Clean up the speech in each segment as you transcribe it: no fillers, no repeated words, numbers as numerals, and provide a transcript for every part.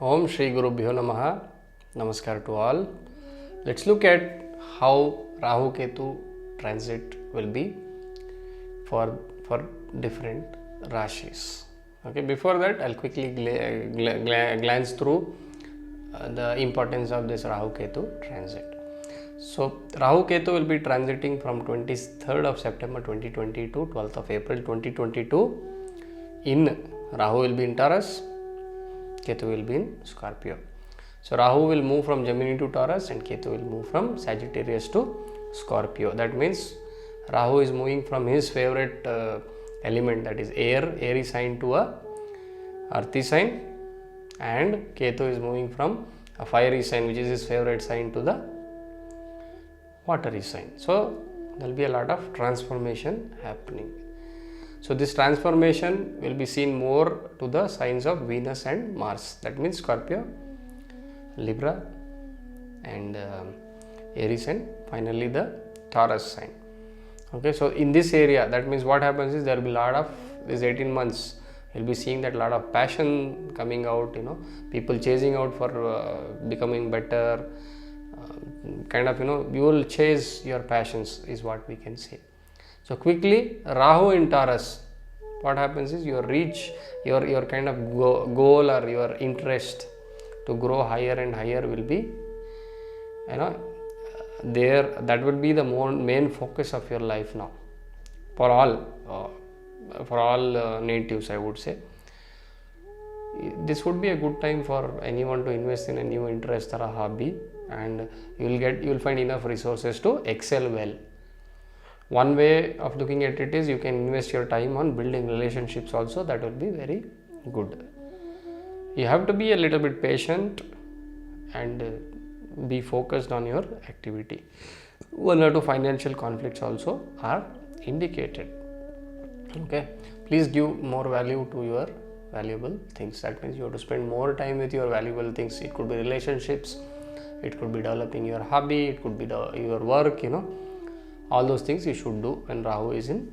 Om Shri Gurubhyo Namaha. Namaskar to all. Let's look at how Rahu Ketu transit will be for different Rashis. Okay, before that, I'll quickly glance through the importance of this Rahu Ketu transit. So, Rahu Ketu will be transiting from 23rd of September 2020 to 12th of April 2022. In Rahu will be in Taurus, Ketu will be in Scorpio. So Rahu will move from Gemini to Taurus and Ketu will move from Sagittarius to Scorpio. That means Rahu is moving from his favorite element, that is air, airy sign, to a earthy sign, and Ketu is moving from a fiery sign, which is his favorite sign, to the watery sign. So there will be a lot of transformation happening. So this transformation will be seen more to the signs of Venus and Mars. That means Scorpio, Libra and Aries, and finally the Taurus sign. Okay, so in this area, that means what happens is there will be a lot of these 18 months. You'll be seeing that lot of passion coming out, people chasing out for becoming better, you will chase your passions, is what we can say. So quickly, Rahu in Taurus, what happens is you reach your kind of goal or your interest to grow higher and higher will be, there. That will be the main focus of your life now, for all natives, I would say. This would be a good time for anyone to invest in a new interest or a hobby, and you will find enough resources to excel well. One way of looking at it is you can invest your time on building relationships also. That will be very good. You have to be a little bit patient and be focused on your activity. One or two financial conflicts also are indicated. Okay, please give more value to your valuable things. That means you have to spend more time with your valuable things. It could be relationships, it could be developing your hobby, it could be your work, all those things you should do when Rahu is in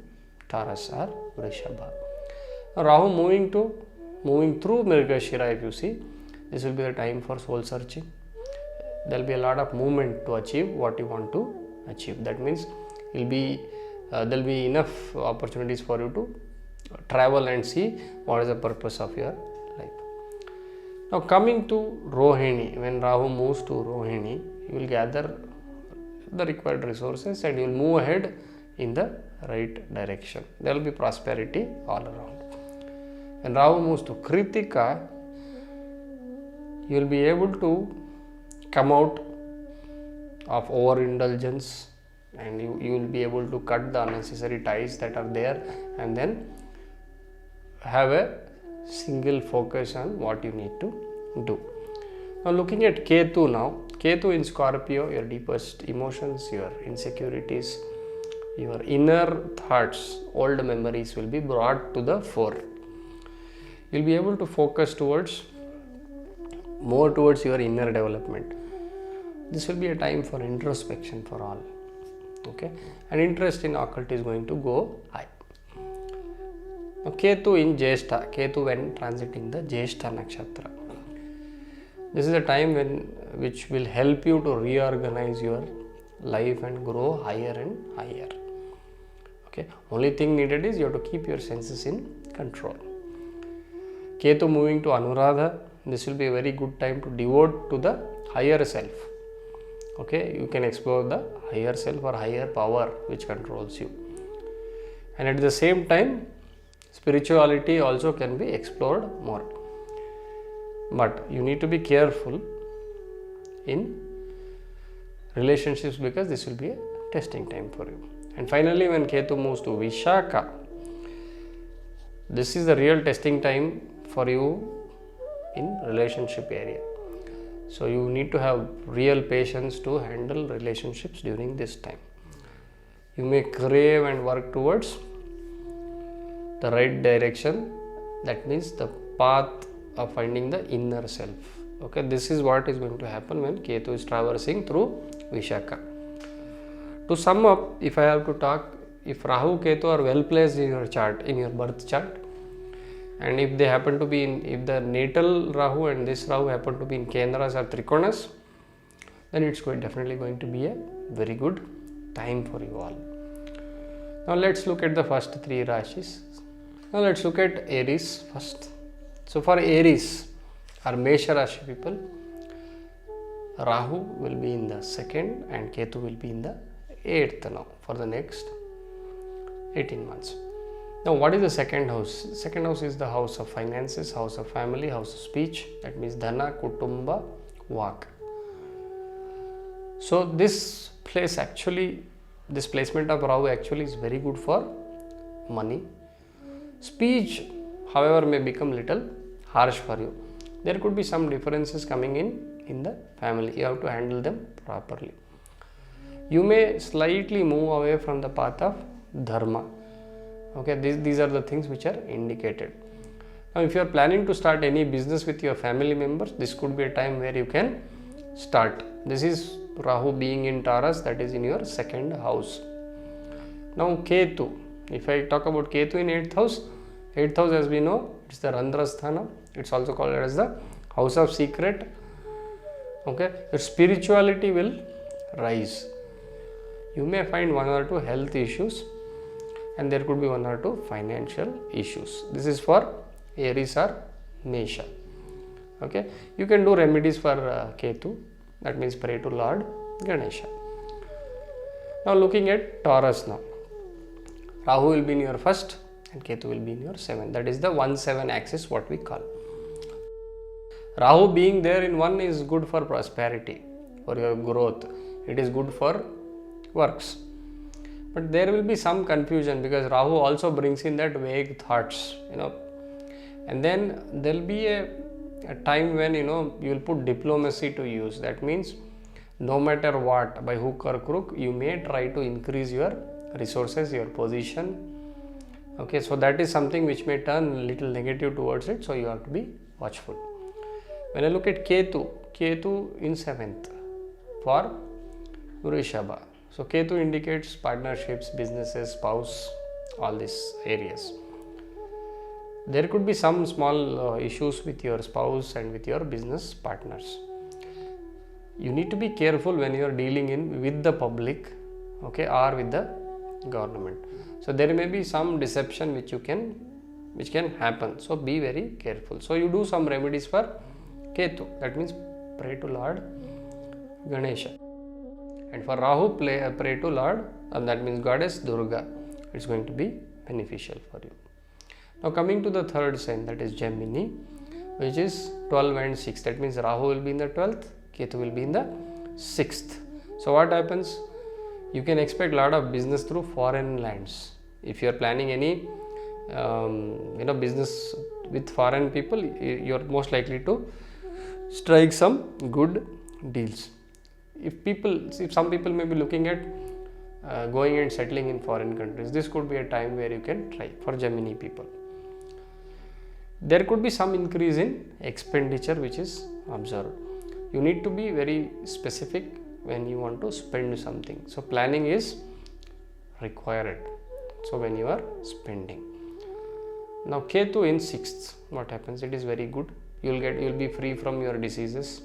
Taurus or Vrishabha. Now, Rahu moving through Mrigashira, if you see, this will be the time for soul searching. There will be a lot of movement to achieve what you want to achieve. That means there will be enough opportunities for you to travel and see what is the purpose of your life. Now coming to Rohini, when Rahu moves to Rohini, you will gather the required resources and you will move ahead in the right direction. There will be prosperity all around. When Rahu moves to Kritika, you will be able to come out of overindulgence, and you will be able to cut the unnecessary ties that are there, and then have a single focus on what you need to do. Now looking at Ketu now, Ketu in Scorpio, your deepest emotions, your insecurities, your inner thoughts, old memories will be brought to the fore. You will be able to focus more towards your inner development. This will be a time for introspection for all. Okay, and interest in occult is going to go high. Now Ketu in Jyeshtha, Ketu when transiting the Jyeshtha nakshatra. This is a time which will help you to reorganize your life and grow higher and higher. Okay, only thing needed is you have to keep your senses in control. Ketu moving to Anuradha, this will be a very good time to devote to the higher self. Okay, you can explore the higher self or higher power which controls you, and at the same time spirituality also can be explored more. But you need to be careful in relationships because this will be a testing time for you. And finally, when Ketu moves to Vishaka, this is the real testing time for you in relationship area. So you need to have real patience to handle relationships during this time. You may crave and work towards the right direction. That means the path of finding the inner self. Okay, this is what is going to happen when Ketu is traversing through Vishaka. To sum up, if I have to talk, if Rahu, Ketu are well placed in your chart, in your birth chart, And if they happen to be in, if the natal Rahu and this Rahu happen to be in Kendras or Trikonas, then it's definitely going to be a very good time for you all. Now let's look at the first 3 Rashis. Now let's look at Aries first. So for Aries or Mesha Rashi people, Rahu will be in the 2nd and Ketu will be in the 8th now for the next 18 months. Now what is the 2nd house? 2nd house is the house of finances, house of family, house of speech. That means Dhana, Kutumba, Vak. So this place actually, this placement of Rahu actually is very good for money. Speech, however, may become little harsh for you. There could be some differences coming in the family. You have to handle them properly. You may slightly move away from the path of dharma. Okay, these are the things which are indicated. Now, if you are planning to start any business with your family members, this could be a time where you can start. This is Rahu being in Taurus, that is in your 2nd house. Now, Ketu. If I talk about Ketu in 8th house, 8th house, as we know, it's the Randrasthana. It's also called as the house of secret. Okay, your spirituality will rise. You may find 1 or 2 health issues, and there could be 1 or 2 financial issues. This is for Aries or Mesha. Okay, you can do remedies for Ketu. That means pray to Lord Ganesha. Now looking at Taurus now. Rahu will be in your 1st and Ketu will be in your 7th. That is the 1-7 axis, what we call. Rahu being there in 1 is good for prosperity, for your growth. It is good for works. But there will be some confusion because Rahu also brings in that vague thoughts, and then there will be a time when you will put diplomacy to use. That means no matter what, by hook or crook, you may try to increase your resources, your position. Okay, so that is something which may turn a little negative towards it, so you have to be watchful. When I look at Ketu in 7th for Vrishabha. So Ketu indicates partnerships, businesses, spouse, all these areas. There could be some small issues with your spouse and with your business partners. You need to be careful when you are dealing with the public, okay, or with the government. So there may be some deception which can happen. So be very careful. So you do some remedies for Ketu. That means pray to Lord Ganesha. And for Rahu, pray to Lord, and that means Goddess Durga. It's going to be beneficial for you. Now coming to the 3rd sign, that is Gemini, which is 12 and 6. That means Rahu will be in the 12th, Ketu will be in the 6th. So what happens? You can expect a lot of business through foreign lands. If you are planning any business with foreign people, you are most likely to strike some good deals. If some people may be looking at going and settling in foreign countries, this could be a time where you can try for Gemini people. There could be some increase in expenditure which is observed. You need to be very specific when you want to spend something. So planning is required. So when you are spending. Now Ketu in 6th, what happens? It is very good. You'll be free from your diseases.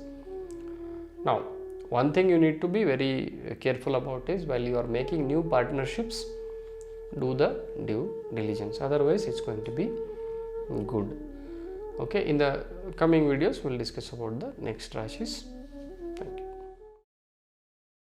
Now one thing you need to be very careful about is while you are making new partnerships, do the due diligence. Otherwise it's going to be good. Okay, in the coming videos we'll discuss about the next rashis.